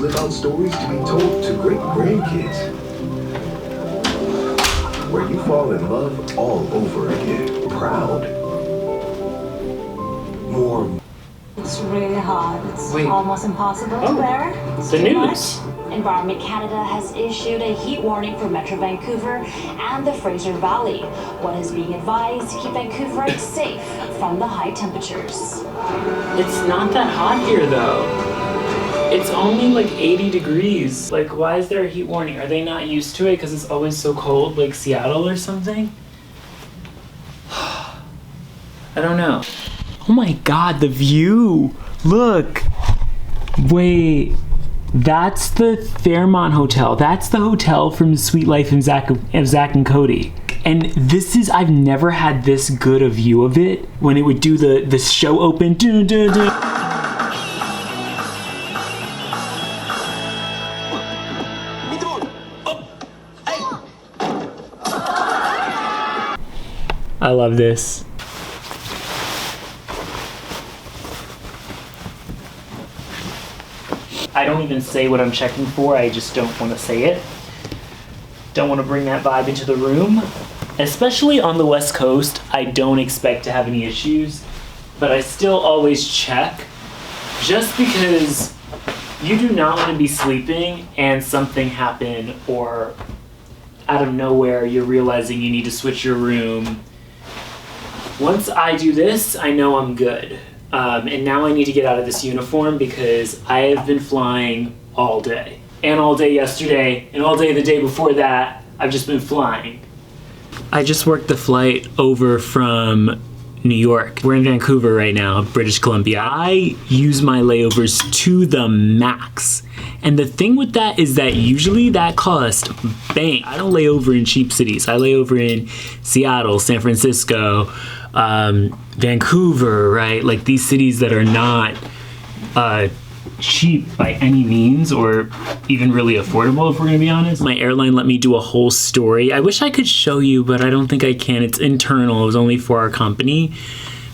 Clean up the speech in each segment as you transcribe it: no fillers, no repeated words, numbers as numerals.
Live out stories to be told to great grandkids. Where you fall in love all over again. Proud. More. It's really hard. It's almost impossible to wear. It's the too news. Much. Environment Canada has issued a heat warning for Metro Vancouver and the Fraser Valley. One is being advised to keep Vancouverites safe from the high temperatures. It's not that hot here though. It's only like 80 degrees. Like, why is there a heat warning? Are they not used to it because it's always so cold, like Seattle or something? I don't know. Oh my God, the view. Look. Wait, that's the Fairmont Hotel. That's the hotel from Sweet Life of Zach and Cody. And this is, I've never had this good a view of it when it would do the show open. Dun, dun, dun. I love this. I don't even say what I'm checking for, I just don't want to say it. Don't want to bring that vibe into the room. Especially on the West Coast, I don't expect to have any issues, but I still always check just because you do not want to be sleeping and something happen, or out of nowhere you're realizing you need to switch your room. Once I do this, I know I'm good. And now I need to get out of this uniform because I have been flying all day. And all day yesterday, and all day the day before that, I've just been flying. I just worked the flight over from New York. We're in Vancouver right now, British Columbia. I use my layovers to the max. And the thing with that is that usually that costs bang. I don't lay over in cheap cities. I lay over in Seattle, San Francisco, Vancouver, right? Like these cities that are not cheap by any means, or even really affordable, if we're gonna be honest. My airline let me do a whole story. I wish I could show you, but I don't think I can. It's internal, it was only for our company,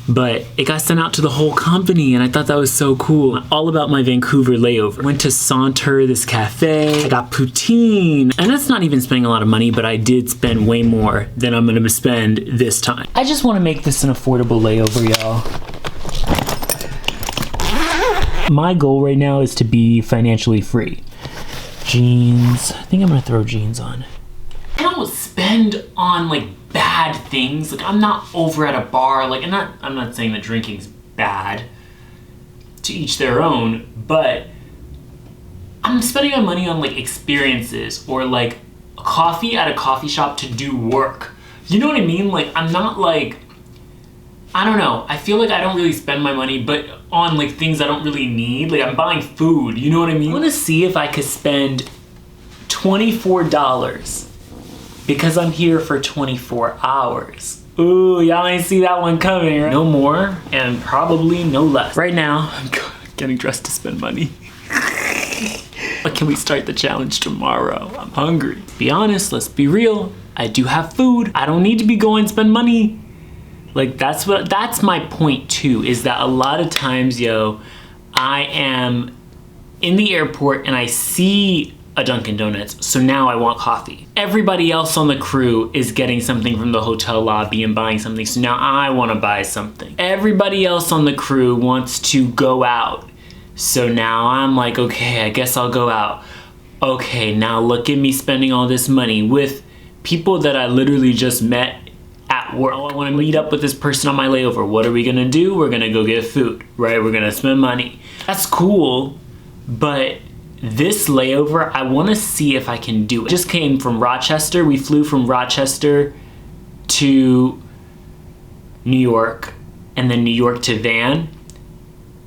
but it got sent out to the whole company and I thought that was so cool. All about my Vancouver layover. Went to Saunter, this cafe, I got poutine, and that's not even spending a lot of money, but I did spend way more than I'm gonna spend this time. I just wanna make this an affordable layover, y'all. My goal right now is to be financially free. Jeans, I think I'm gonna throw jeans on. I don't spend on like bad things. Like I'm not over at a bar, like I'm not saying that drinking's bad, to each their own, but I'm spending my money on like experiences or like coffee at a coffee shop to do work. You know what I mean? Like I'm not like, I don't know, I feel like I don't really spend my money but on like things I don't really need. Like I'm buying food, you know what I mean? I wanna see if I could spend $24 because I'm here for 24 hours. Ooh, y'all ain't see that one coming, right? No more and probably no less. Right now, I'm getting dressed to spend money. But can we start the challenge tomorrow? I'm hungry. Be honest, let's be real. I do have food. I don't need to be going spend money. Like that's my point too, is that a lot of times, yo, I am in the airport and I see a Dunkin' Donuts, so now I want coffee. Everybody else on the crew is getting something from the hotel lobby and buying something, so now I wanna buy something. Everybody else on the crew wants to go out, so now I'm like, okay, I guess I'll go out. Okay, now look at me spending all this money with people that I literally just met at that. I want to meet up with this person on my layover. What are we gonna do? We're gonna go get food, right? We're gonna spend money. That's cool, but this layover, I want to see if I can do it. Just came from Rochester. We flew from Rochester to New York, and then New York to Van.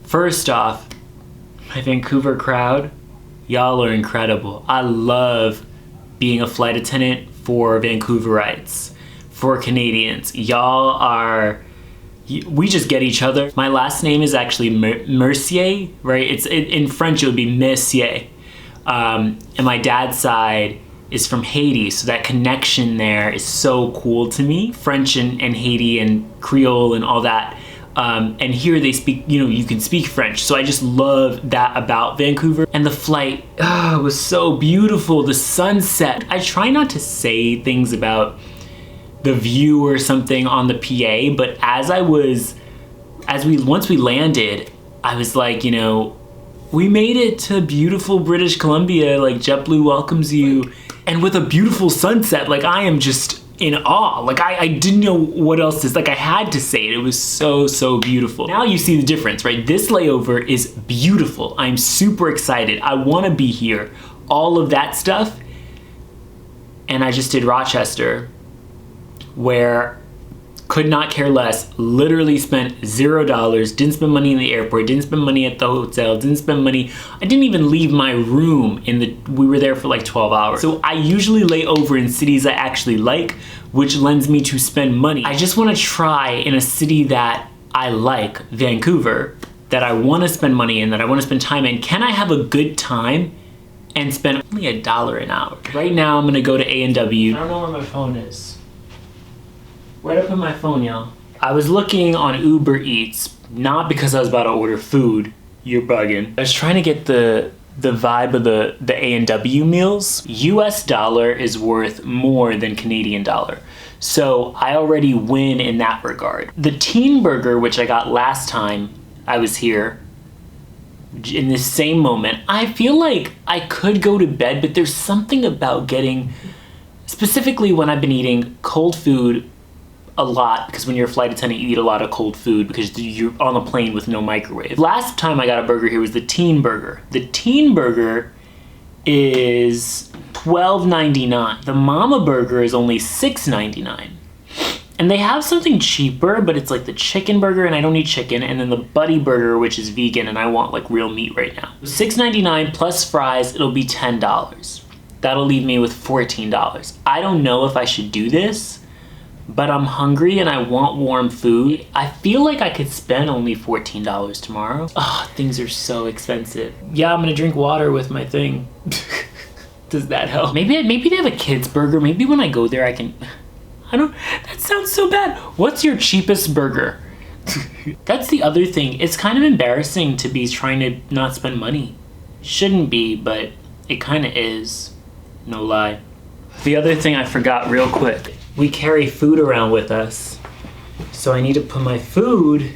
First off, my Vancouver crowd, y'all are incredible. I love being a flight attendant for Vancouverites, for Canadians. Y'all are, we just get each other. My last name is actually Mercier, right? In French it would be Messier. And my dad's side is from Haiti, so that connection there is so cool to me. French and Haiti and Creole and all that. And here they speak, you can speak French. So I just love that about Vancouver. And the flight was so beautiful, the sunset. I try not to say things about the view or something on the PA, but once we landed, I was like, we made it to beautiful British Columbia, like JetBlue welcomes you, and with a beautiful sunset, like I am just in awe. Like I didn't know what else to, like I had to say it. It was so, so beautiful. Now you see the difference, right? This layover is beautiful. I'm super excited. I want to be here. All of that stuff. And I just did Rochester, where could not care less, literally spent $0, didn't spend money in the airport, didn't spend money at the hotel, didn't spend money, I didn't even leave my room we were there for like 12 hours. So I usually lay over in cities I actually like, which lends me to spend money. I just wanna try in a city that I like, Vancouver, that I wanna spend money in, that I wanna spend time in. Can I have a good time and spend only $1 an hour? Right now I'm gonna go to A&W. I don't know where my phone is. Where'd I put my phone, y'all? I was looking on Uber Eats, not because I was about to order food. You're bugging. I was trying to get the vibe of the A&W meals. US dollar is worth more than Canadian dollar. So I already win in that regard. The teen burger, which I got last time I was here, in this same moment, I feel like I could go to bed, but there's something about getting, specifically when I've been eating cold food a lot, because when you're a flight attendant, you eat a lot of cold food because you're on a plane with no microwave. Last time I got a burger here was the teen burger. The teen burger is $12.99. The mama burger is only $6.99. And they have something cheaper, but it's like the chicken burger, and I don't eat chicken, and then the buddy burger, which is vegan, and I want like real meat right now. $6.99 plus fries, it'll be $10. That'll leave me with $14. I don't know if I should do this, but I'm hungry and I want warm food. I feel like I could spend only $14 tomorrow. Oh, things are so expensive. Yeah, I'm gonna drink water with my thing. Does that help? Maybe they have a kid's burger. Maybe when I go there I can, that sounds so bad. What's your cheapest burger? That's the other thing. It's kind of embarrassing to be trying to not spend money. Shouldn't be, but it kind of is. No lie. The other thing I forgot real quick. We carry food around with us, so I need to put my food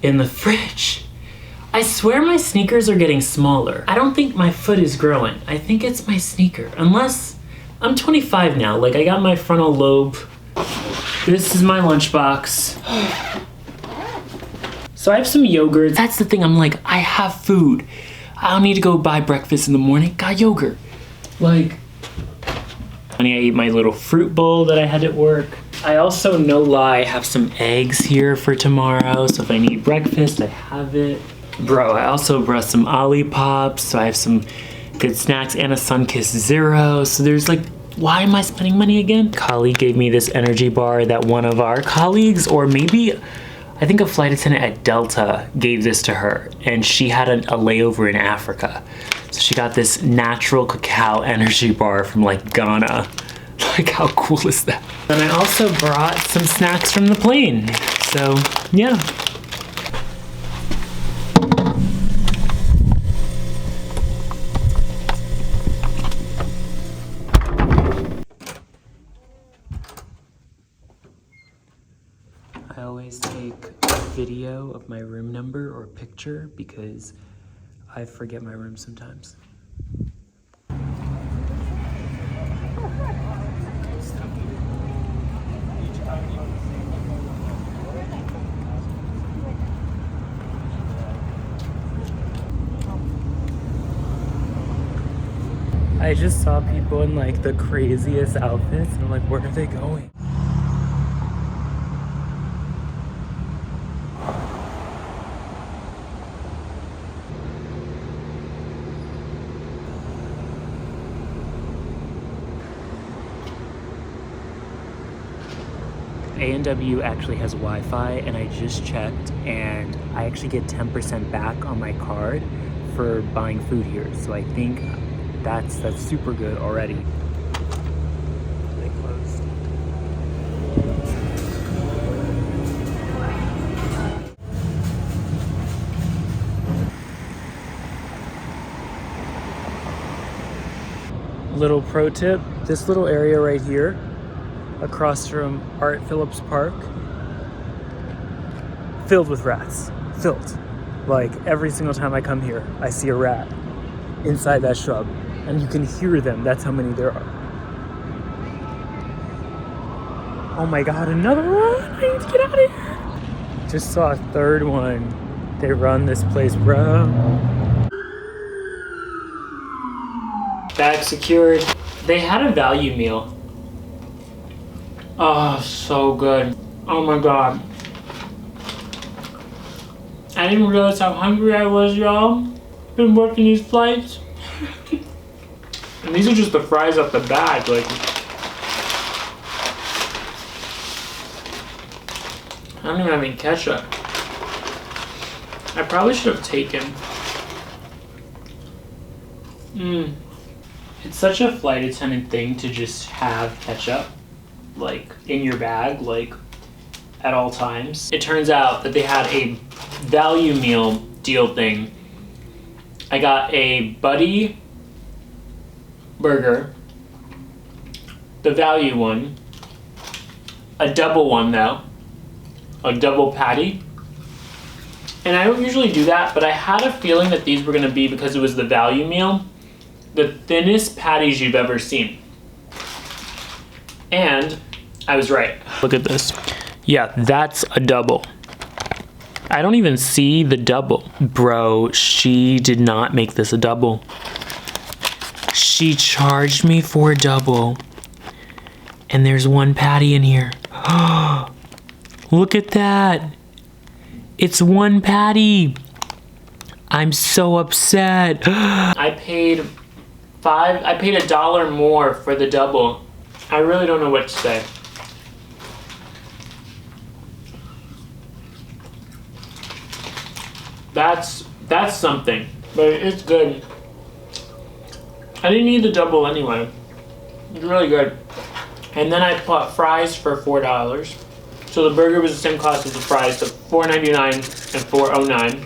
in the fridge. I swear my sneakers are getting smaller. I don't think my foot is growing. I think it's my sneaker, unless I'm 25 now. Like I got my frontal lobe. This is my lunchbox. So I have some yogurt. That's the thing, I'm like, I have food. I don't need to go buy breakfast in the morning. Got yogurt. Like, I eat my little fruit bowl that I had at work. I also, no lie, have some eggs here for tomorrow. So if I need breakfast, I have it. Bro, I also brought some Olipop. So I have some good snacks and a Sunkist Zero. So there's like, why am I spending money again? Colleague gave me this energy bar that one of our colleagues, or maybe, I think a flight attendant at Delta gave this to her. And she had a layover in Africa. So she got this natural cacao energy bar from like Ghana. Like how cool is that? And I also brought some snacks from the plane. So yeah. I always take a video of my room number or picture because I forget my room sometimes. I just saw people in like the craziest outfits and I'm like, where are they going? A&W actually has Wi-Fi, and I just checked, and I actually get 10% back on my card for buying food here. So I think that's super good already. They closed. Little pro tip, this little area right here across from Art Phillips Park, filled with rats. Filled. Like every single time I come here, I see a rat inside that shrub, and you can hear them. That's how many there are. Oh my god, another one! I need to get out of here! Just saw a third one. They run this place, bro. Bag secured. They had a value meal. Oh, so good. Oh my god. I didn't realize how hungry I was, y'all. Been working these flights. And these are just the fries off the bag, like. I don't even have any ketchup. I probably should have taken. It's such a flight attendant thing to just have ketchup, like, in your bag, like, at all times. It turns out that they had a value meal deal thing. I got a Buddy burger, the value one, a double one though, a double patty. And I don't usually do that, but I had a feeling that these were gonna be, because it was the value meal, the thinnest patties you've ever seen. And I was right. Look at this. Yeah, that's a double. I don't even see the double. Bro, she did not make this a double. She charged me for a double. And there's one patty in here. Look at that. It's one patty. I'm so upset. I paid $1 more for the double. I really don't know what to say. That's something, but it's good. I didn't need the double anyway. It's really good. And then I bought fries for $4. So the burger was the same cost as the fries, so $4.99 and $4.09.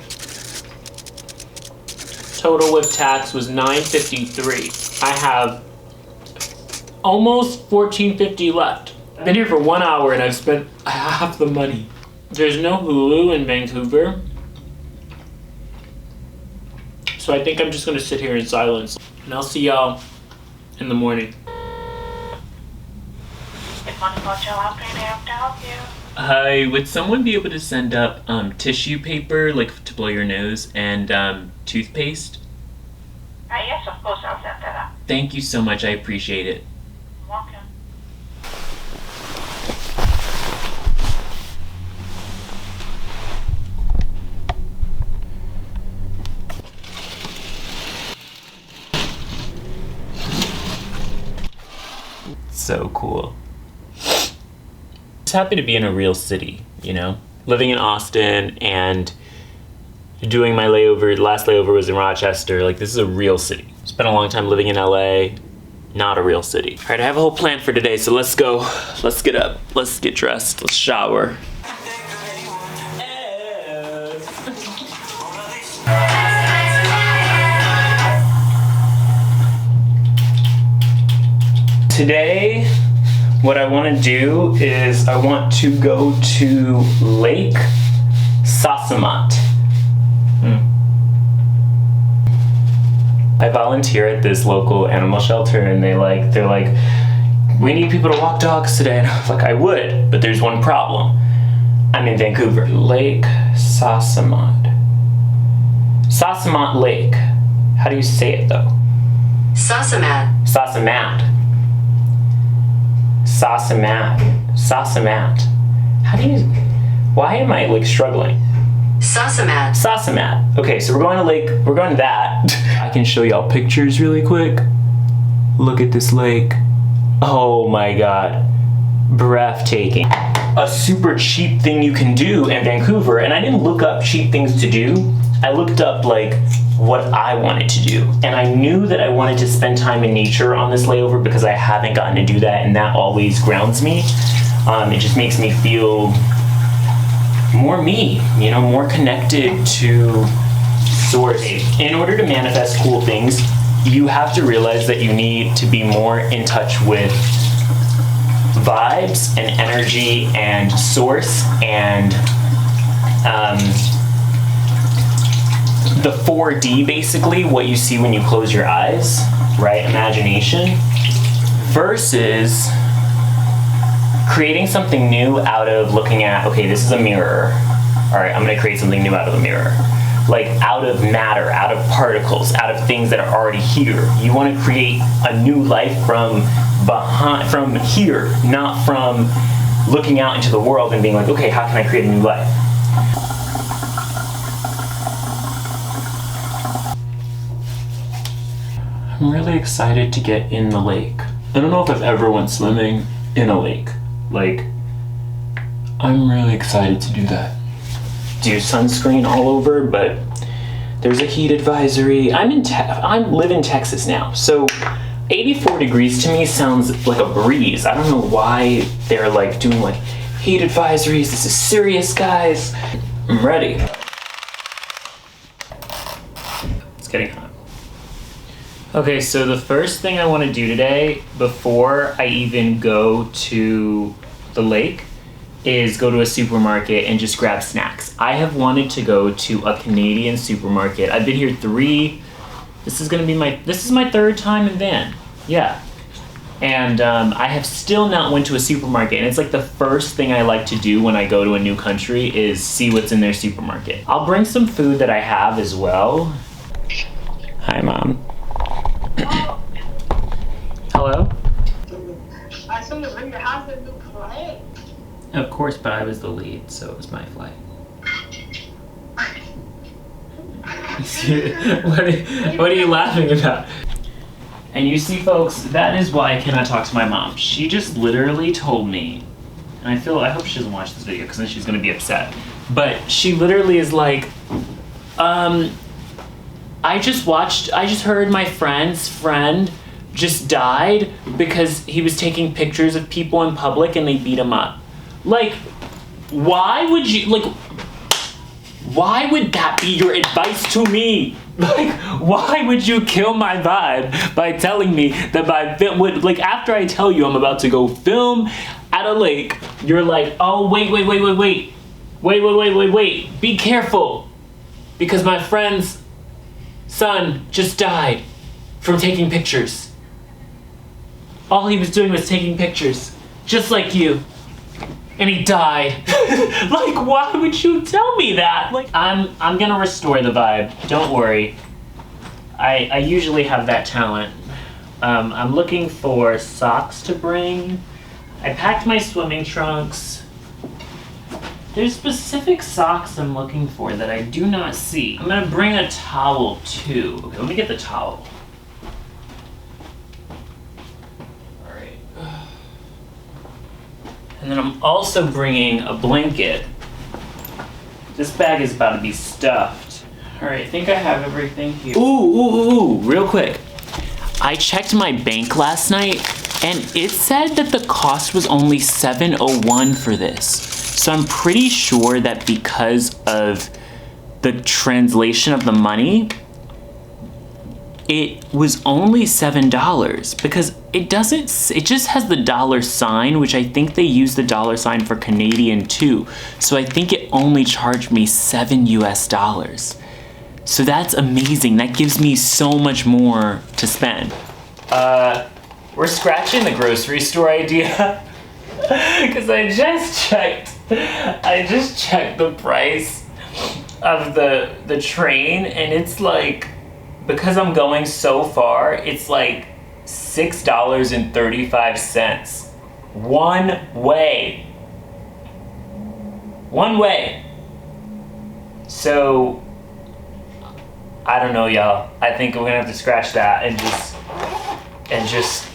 Total with tax was $9.53. I have almost $14.50 left. I've been here for 1 hour and I've spent half the money. There's no Hulu in Vancouver. So I think I'm just gonna sit here in silence. And I'll see y'all in the morning. Hi, would someone be able to send up tissue paper, like to blow your nose, and toothpaste? Yes, of course, I'll set that up. Thank you so much, I appreciate it. Welcome. So cool. Just happy to be in a real city, you know? Living in Austin and doing my layover, the last layover was in Rochester. Like, this is a real city. Spent a long time living in LA, not a real city. All right, I have a whole plan for today, so let's go. Let's get up, let's get dressed, let's shower. Today, what I want to do is I want to go to Lake Sasamat. I volunteer at this local animal shelter, and they're like, we need people to walk dogs today. And I was like, I would, but there's one problem. I'm in Vancouver. Lake Sasamat. Sasamat Lake. How do you say it though? Sasamat. Sasamat. How do you, why am I like struggling? Sasamat. Sasamat. Okay, so we're going to lake, we're going to that. I can show y'all pictures really quick. Look at this lake. Oh my God. Breathtaking. A super cheap thing you can do in Vancouver, and I didn't look up cheap things to do. I looked up like what I wanted to do. And I knew that I wanted to spend time in nature on this layover because I haven't gotten to do that, and that always grounds me. It just makes me feel more me, you know, more connected to source. In order to manifest cool things, you have to realize that you need to be more in touch with vibes and energy and source and the 4D, basically, what you see when you close your eyes, right? Imagination, versus creating something new out of looking at, okay, this is a mirror. All right, I'm gonna create something new out of a mirror. Like out of matter, out of particles, out of things that are already here. You wanna create a new life from here, not from looking out into the world and being like, okay, how can I create a new life? I'm really excited to get in the lake. I don't know if I've ever went swimming in a lake. Like, I'm really excited to do that. Do sunscreen all over, but there's a heat advisory. I live in Texas now, so 84 degrees to me sounds like a breeze. I don't know why they're like doing like heat advisories. This is serious, guys. I'm ready. It's getting hot. Okay, so the first thing I want to do today, before I even go to the lake, is go to a supermarket and just grab snacks. I have wanted to go to a Canadian supermarket. I've been here this is my third time in Van. Yeah. And I have still not went to a supermarket, and it's like the first thing I like to do when I go to a new country is see what's in their supermarket. I'll bring some food that I have as well. Hi, Mom. Hello? I saw you bring your house into play. Of course, but I was the lead, so it was my flight. What are you laughing about? And you see, folks, that is why I cannot talk to my mom. She just literally told me, and I hope she doesn't watch this video because then she's gonna be upset. But she literally is like, I just heard my friend's friend just died because he was taking pictures of people in public and they beat him up. Like, why would that be your advice to me? Like, why would you kill my vibe by telling me that my film would, like, after I tell you I'm about to go film at a lake, you're like, oh, wait, be careful, because my friend's son just died from taking pictures. All he was doing was taking pictures, just like you. And he died. Like, why would you tell me that? Like, I'm gonna restore the vibe. Don't worry. I usually have that talent. I'm looking for socks to bring. I packed my swimming trunks. There's specific socks I'm looking for that I do not see. I'm gonna bring a towel too. Okay, let me get the towel. And then I'm also bringing a blanket. This bag is about to be stuffed. All right, I think I have everything here. Ooh, real quick. I checked my bank last night and it said that the cost was only $7.01 for this. So I'm pretty sure that because of the translation of the money, it was only $7 because it just has the dollar sign, which I think they use the dollar sign for Canadian too. So I think it only charged me $7 US. So that's amazing. That gives me so much more to spend. We're scratching the grocery store idea because I just checked the price of the train and it's like because I'm going so far, it's like $6.35 one way. One way. So I don't know, y'all. I think we're gonna have to scratch that and just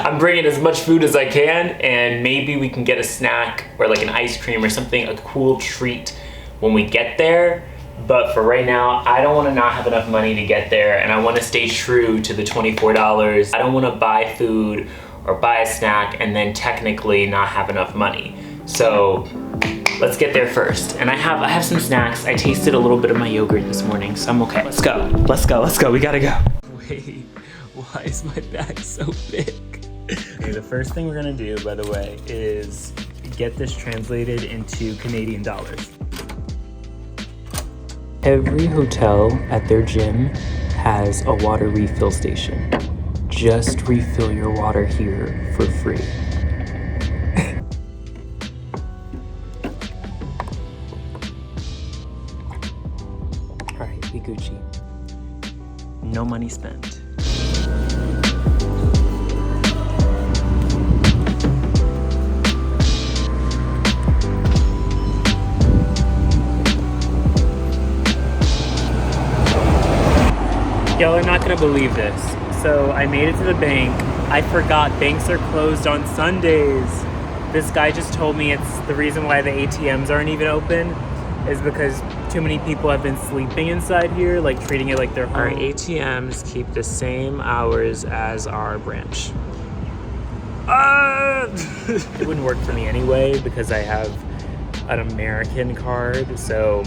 I'm bringing as much food as I can, and maybe we can get a snack or like an ice cream or something, a cool treat when we get there. But for right now, I don't want to not have enough money to get there, and I want to stay true to the $24. I don't want to buy food or buy a snack and then technically not have enough money. So let's get there first. And I have some snacks. I tasted a little bit of my yogurt this morning, so I'm okay. Let's go. Let's go. Let's go. We gotta go. Wait, why is my bag so big? Okay, the first thing we're gonna do, by the way, is get this translated into Canadian dollars. Every hotel at their gym has a water refill station. Just refill your water here for free. Alright, be Gucci. No money spent. Y'all are not gonna believe this. So I made it to the bank. I forgot banks are closed on Sundays. This guy just told me it's the reason why the ATMs aren't even open is because too many people have been sleeping inside here, like treating it like their home. Our ATMs keep the same hours as our branch. It wouldn't work for me anyway because I have an American card, so,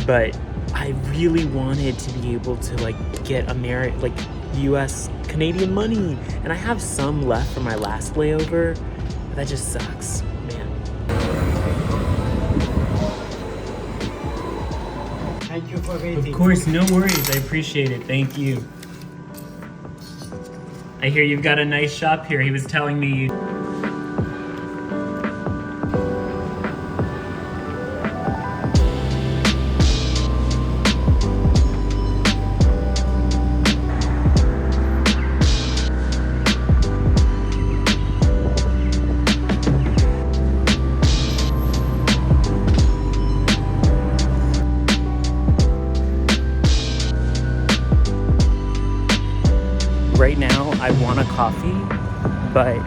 but I really wanted to be able to like get US Canadian money, and I have some left from my last layover, but that just sucks, man. Thank you for waiting. Of course, no worries, I appreciate it, thank you. I hear you've got a nice shop here, he was telling me. Right now, I want a coffee, but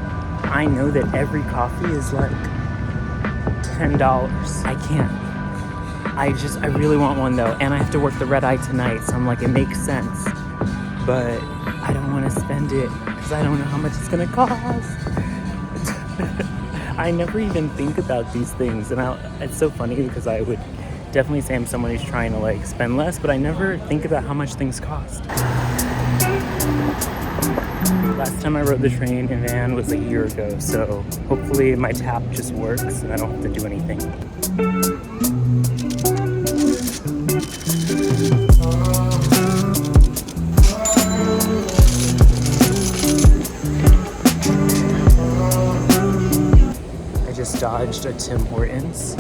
I know that every coffee is like $10. I can't. I really want one though, and I have to work the red eye tonight, so I'm like, it makes sense. But I don't want to spend it, because I don't know how much it's gonna cost. I never even think about these things, and it's so funny because I would definitely say I'm someone who's trying to like spend less, but I never think about how much things cost. Last time I rode the train in van was a year ago, so hopefully my tap just works and I don't have to do anything. I just dodged a Tim Hortons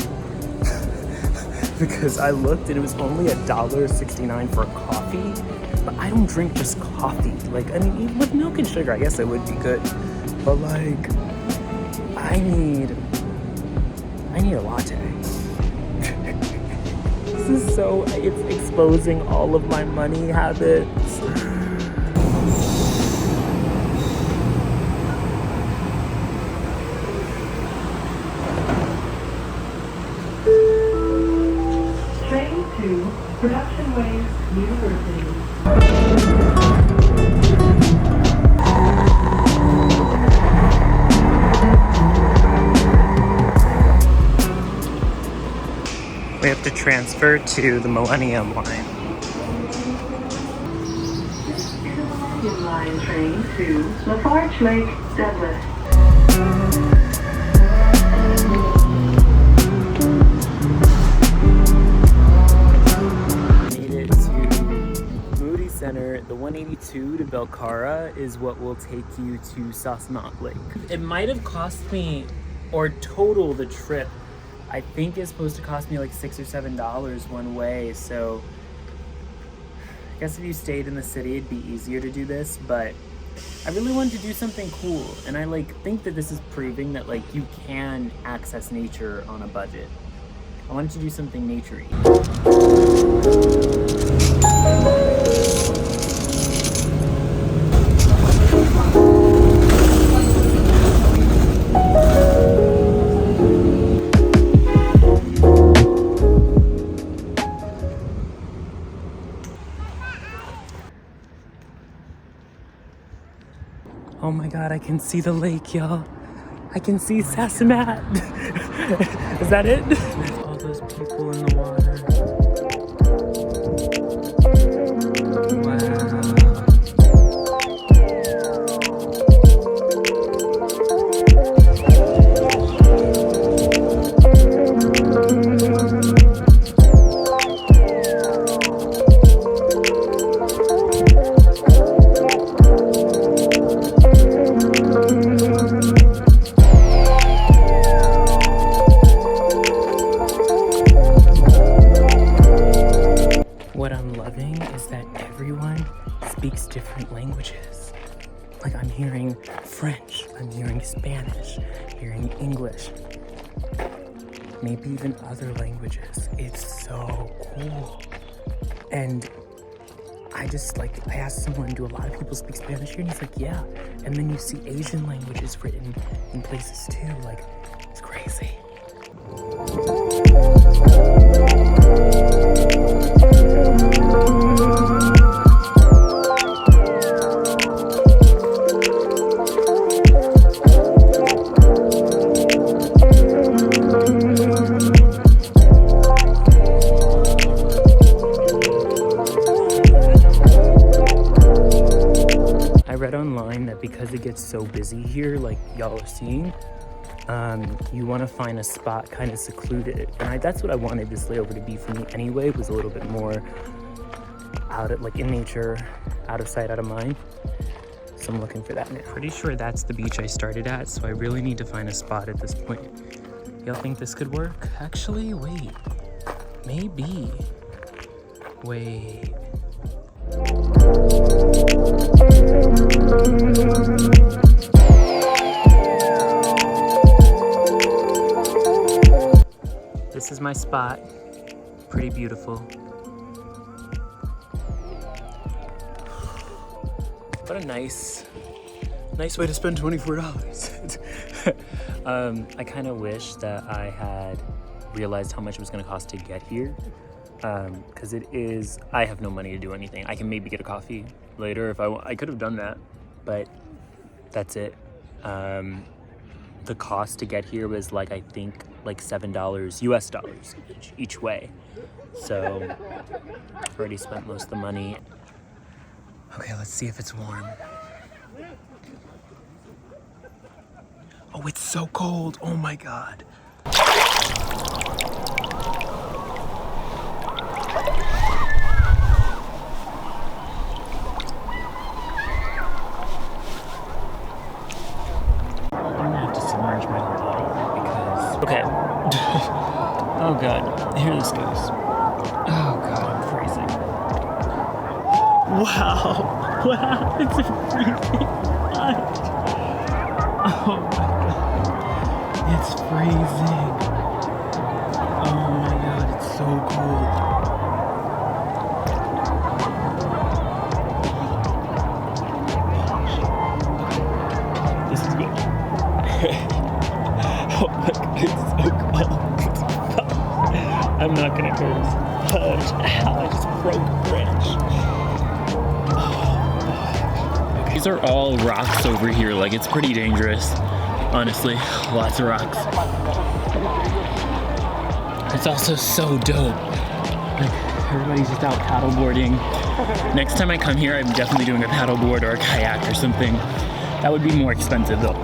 because I looked and it was only $1.69 for a coffee. But I don't drink just coffee. Like, I mean, with milk and sugar, I guess it would be good. But like, I need a latte. This is so, it's exposing all of my money habits. Train to Production Way University. We have to transfer to the Millennium Line. This is a Millennium Line train to Sasamat Lake, Douglas. Center, the 182 to Belcara is what will take you to Sasamat Lake. It might have cost me, or total the trip, I think is supposed to cost me like $6 or $7 one way, so I guess if you stayed in the city, it'd be easier to do this, but I really wanted to do something cool, and I like think that this is proving that like you can access nature on a budget. I wanted to do something nature-y. Oh my god, I can see the lake, y'all. I can see Sasamat. Is that it? There's all those people in the water. What I'm loving is that everyone speaks different languages. Like I'm hearing French, I'm hearing Spanish, hearing English, maybe even other languages. It's so cool. And I asked someone, do a lot of people speak Spanish here? And he's like, yeah. And then you see Asian languages written in places too. Like, it's crazy. Because it gets so busy here, like y'all are seeing, you want to find a spot kind of secluded, and that's what I wanted this layover to be for me anyway, was a little bit more out of, like, in nature, out of sight, out of mind. So I'm looking for that now. Pretty sure that's the beach I started at, so I really need to find a spot at this point. Y'all think this could work? Actually, wait, maybe. Wait. This is my spot. Pretty beautiful. What a nice way to spend $24. I kind of wish that I had realized how much it was going to cost to get here. Because I have no money to do anything. I can maybe get a coffee later if I could have done that, but that's it. The cost to get here was like, I think like $7 US dollars each way. So I've already spent most of the money. Okay, let's see if it's warm. Oh, it's so cold. Oh my God. Okay. Oh God, here this goes. Oh God, I'm freezing. Wow, wow, it's freezing hot. Oh my God, it's freezing. Oh my God, it's so cold. This is good. Oh my God, it's so cold. I'm not gonna curse. Fudge. Ow, I just broke a branch. Oh, okay. These are all rocks over here. Like, it's pretty dangerous. Honestly, lots of rocks. It's also so dope. Like, everybody's just out paddleboarding. Next time I come here, I'm definitely doing a paddleboard or a kayak or something. That would be more expensive though.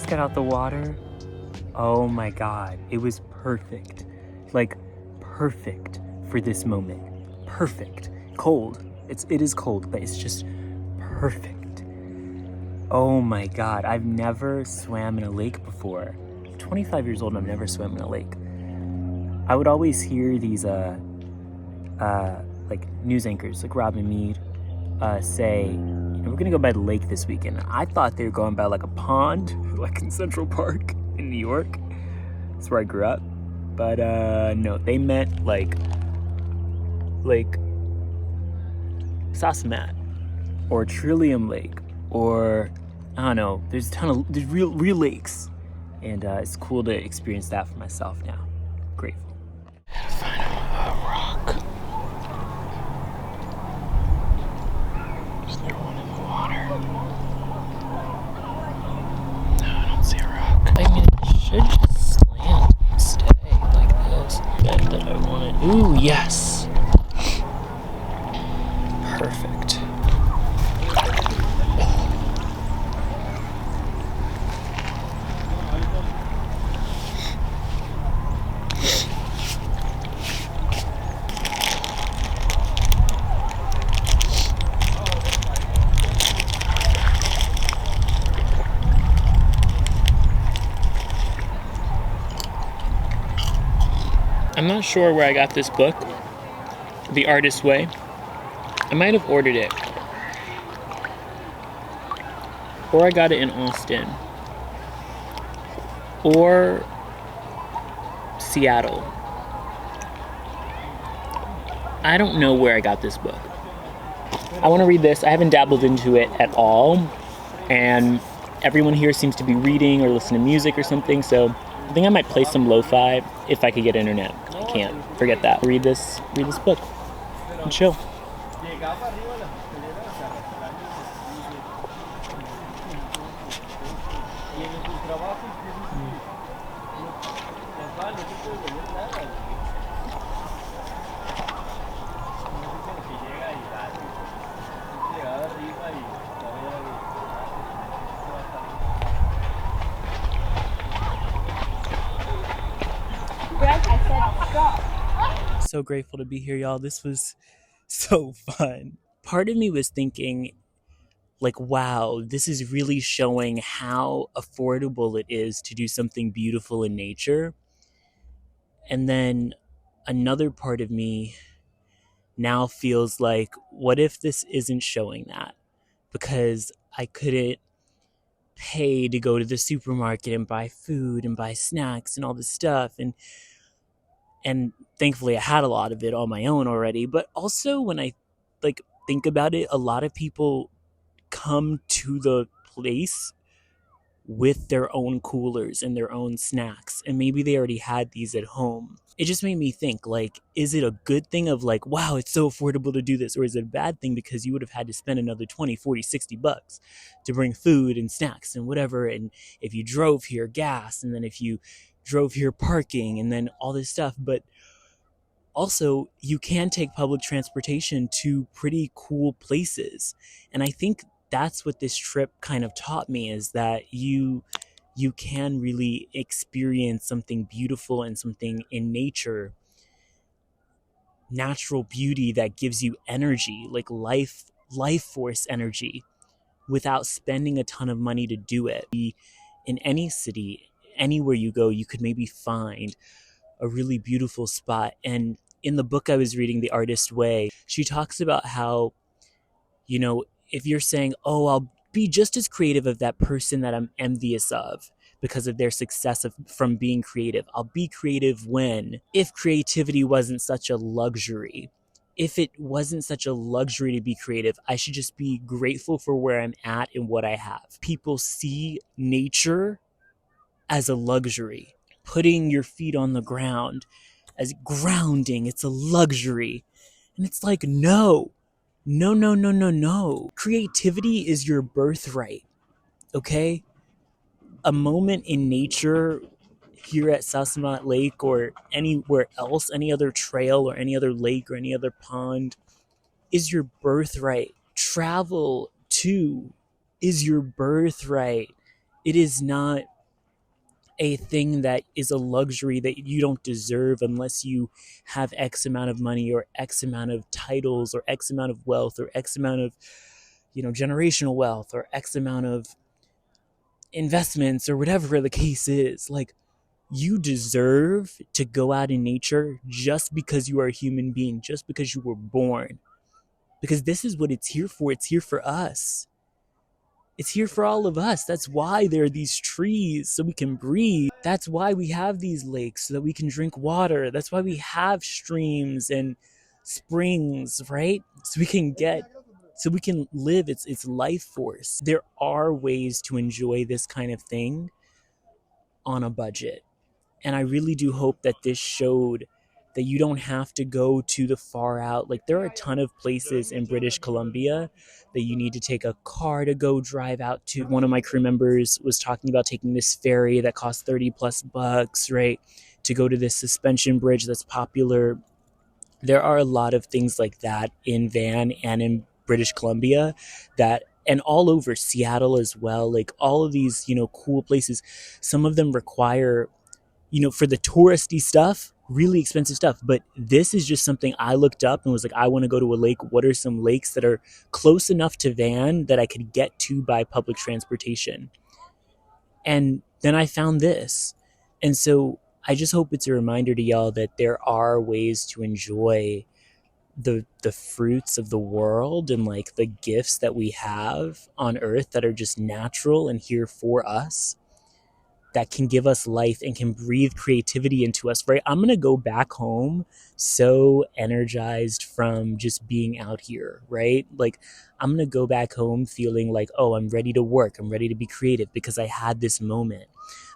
just got out the water. Oh my God, it was perfect. Like, perfect for this moment. Perfect. Cold. It is cold, but it's just perfect. Oh my God, I've never swam in a lake before. I'm 25 years old and I've never swam in a lake. I would always hear these like news anchors like Robin Meade say, we're gonna go by the lake this weekend. I thought they were going by like a pond, like in Central Park in New York. That's where I grew up. But no, they meant like Sasamat or Trillium Lake, or I don't know. There's real lakes, and it's cool to experience that for myself now. Grateful. Find a rock. Is there one in the water? No, I don't see a rock. I mean, it should just slant and stay like this. That I want it. Ooh, yes. Perfect. I'm not sure where I got this book, The Artist's Way. I might have ordered it. Or I got it in Austin. Or Seattle. I don't know where I got this book. I want to read this. I haven't dabbled into it at all. And everyone here seems to be reading or listening to music or something, so I think I might play some lo-fi if I could get internet. I can't. Forget that. Read this book and chill. So grateful to be here, y'all. This was so fun. Part of me was thinking, like, wow, this is really showing how affordable it is to do something beautiful in nature. And then another part of me now feels like, what if this isn't showing that? Because I couldn't pay to go to the supermarket and buy food and buy snacks and all this stuff. And thankfully I had a lot of it on my own already. But also when I think about it, a lot of people come to the place with their own coolers and their own snacks, and maybe they already had these at home. It just made me think, like, is it a good thing of like, wow, it's so affordable to do this, or is it a bad thing because you would have had to spend another 20, 40, 60 bucks to bring food and snacks and whatever, and if you drove here, gas, and then if you drove here, parking, and then all this stuff. But also, you can take public transportation to pretty cool places, and I think that's what this trip kind of taught me, is that you can really experience something beautiful and something in nature, natural beauty that gives you energy, like life force energy, without spending a ton of money to do it. In any city, anywhere you go, you could maybe find a really beautiful spot. And in the book I was reading, The Artist's Way, she talks about how, if you're saying, oh, I'll be just as creative of that person that I'm envious of because of their success from being creative. I'll be creative if creativity wasn't such a luxury. If it wasn't such a luxury to be creative, I should just be grateful for where I'm at and what I have. People see nature as a luxury. Putting your feet on the ground as grounding, it's a luxury. And it's like, no. Creativity is your birthright, okay? A moment in nature here at Sasamat Lake or anywhere else, any other trail or any other lake or any other pond, is your birthright. Travel too is your birthright. It is not a thing that is a luxury that you don't deserve unless you have X amount of money or X amount of titles or X amount of wealth or X amount of, generational wealth or X amount of investments or whatever the case is. Like, you deserve to go out in nature just because you are a human being, just because you were born. Because this is what it's here for. It's here for us. It's here for all of us. That's why there are these trees, so we can breathe. That's why we have these lakes, so that we can drink water. That's why we have streams and springs, right? So we can live its life force. There are ways to enjoy this kind of thing on a budget. And I really do hope that this showed that you don't have to go to the far out. Like, there are a ton of places in British Columbia that you need to take a car to go drive out to. One of my crew members was talking about taking this ferry that costs $30+, right? To go to this suspension bridge that's popular. There are a lot of things like that in Van and in British Columbia and all over Seattle as well. Like, all of these, cool places, some of them require, for the touristy stuff, really expensive stuff. But this is just something I looked up and was like, I want to go to a lake. What are some lakes that are close enough to Van that I could get to by public transportation? And then I found this. And so I just hope it's a reminder to y'all that there are ways to enjoy the fruits of the world and like the gifts that we have on earth that are just natural and here for us, that can give us life and can breathe creativity into us, right? I'm going to go back home so energized from just being out here, right? Like, I'm going to go back home feeling like, oh, I'm ready to work. I'm ready to be creative because I had this moment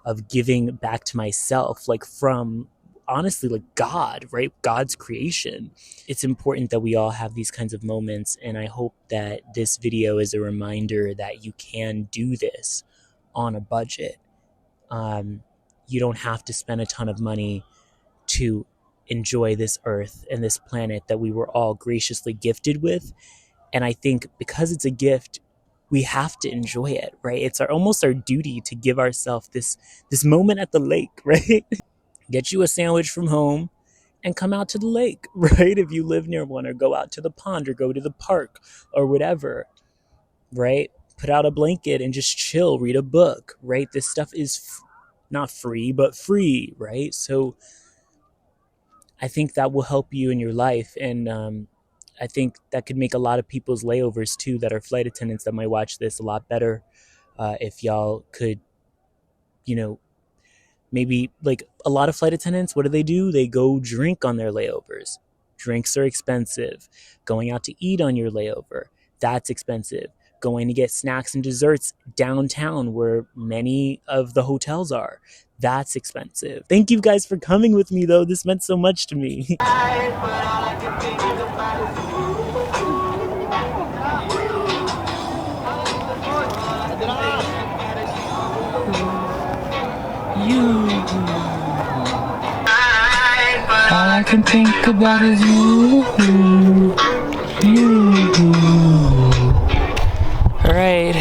of giving back to myself, like from, honestly, like God, right? God's creation. It's important that we all have these kinds of moments. And I hope that this video is a reminder that you can do this on a budget. You don't have to spend a ton of money to enjoy this earth and this planet that we were all graciously gifted with. And I think because it's a gift, we have to enjoy it, right? It's almost our duty to give ourselves this moment at the lake, right? Get you a sandwich from home and come out to the lake, right? If you live near one, or go out to the pond or go to the park or whatever, right? Put out a blanket and just chill, read a book, right? This stuff is not free, but free, right? So I think that will help you in your life. And I think that could make a lot of people's layovers too, that are flight attendants that might watch this, a lot better if y'all could, maybe like a lot of flight attendants, what do? They go drink on their layovers. Drinks are expensive. Going out to eat on your layover, that's expensive. Going to get snacks and desserts downtown where many of the hotels are, that's expensive. Thank you guys for coming with me though. This meant so much to me. All I can think about is you. All right.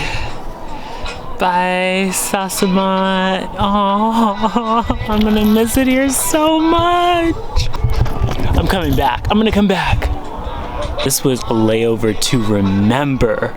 Bye, Sasamat. Oh, I'm gonna miss it here so much. I'm coming back. I'm gonna come back. This was a layover to remember.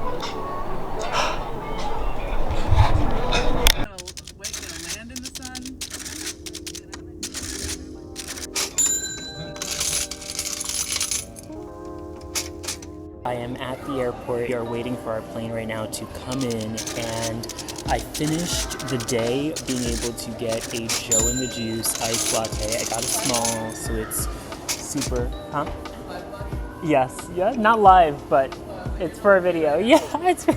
I am at the airport. We are waiting for our plane right now to come in, and I finished the day being able to get a Joe and the Juice iced latte. I got a small, so it's super, Yes, yeah, not live, but it's for a video. Yeah, it's for,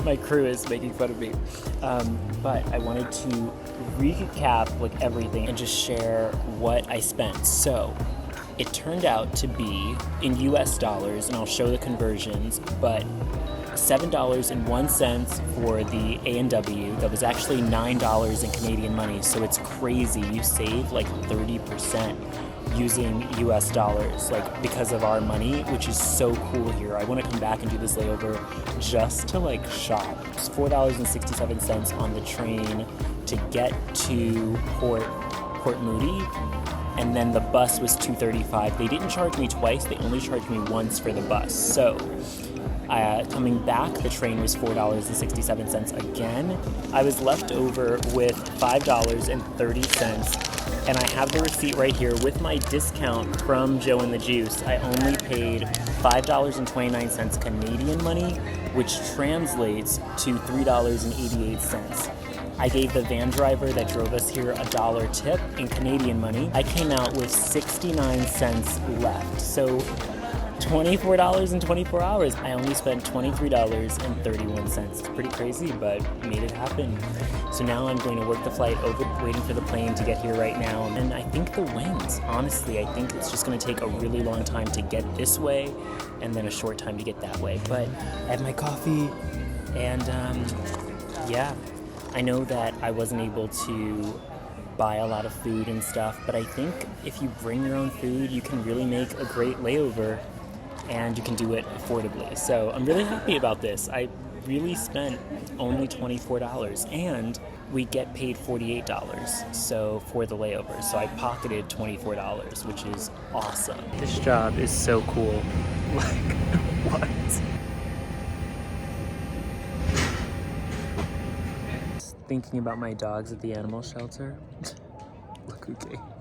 my crew is making fun of me. But I wanted to recap like everything and just share what I spent. So it turned out to be in US dollars, and I'll show the conversions, but $7.01 for the A&W. That was actually $9 in Canadian money, so it's crazy. You save like 30% using US dollars, like because of our money, which is so cool here. I want to come back and do this layover just to like shop. It's $4.67 on the train to get to Port Moody, and then the bus was $2.35. They didn't charge me twice, they only charged me once for the bus. So coming back, the train was $4.67 again. I was left over with $5.30, and I have the receipt right here with my discount from Joe and the Juice. I only paid $5.29 Canadian money, which translates to $3.88. I gave the van driver that drove us here $1 tip in Canadian money. I came out with 69 cents left. So $24 in 24 hours. I only spent $23.31. It's pretty crazy, but made it happen. So now I'm going to work the flight over, waiting for the plane to get here right now. And I think the winds, honestly, I think it's just going to take a really long time to get this way and then a short time to get that way. But I have my coffee and yeah, I know that I wasn't able to buy a lot of food and stuff, but I think if you bring your own food, you can really make a great layover and you can do it affordably. So I'm really happy about this. I really spent only $24 and we get paid $48 so for the layover. So I pocketed $24, which is awesome. This job is so cool. Like, what? Thinking about my dogs at the animal shelter. Look who came.